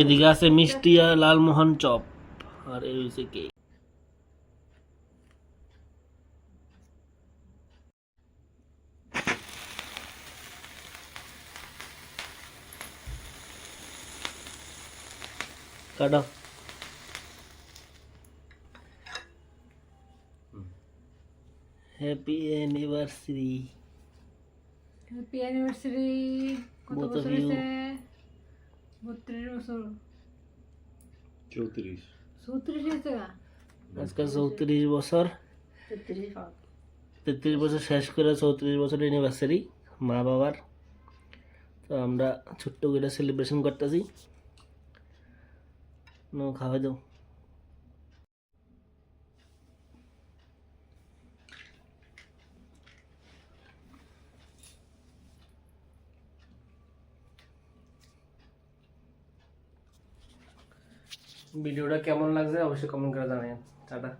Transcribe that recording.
এদিকে আছে মিষ্টি আর লালমোহন চপ, আর এই হচ্ছে কেক। কাটো। Happy anniversary. Happy anniversary. কত Both of বছর you. হয়েছে? 32 বছর। 34 34 হয়েছে গা? আজকে 34 বছর, 33 বছর শেষ করে 34 বছর অ্যানিভার্সারি মা বাবার। তো আমরা ছোট্ট করে সেলিব্রেশন করতেছি। খাওয়াই দাও। ভিডিওটা কেমন লাগছে অবশ্যই কমেন্ট করে জানাবেন। টাটা।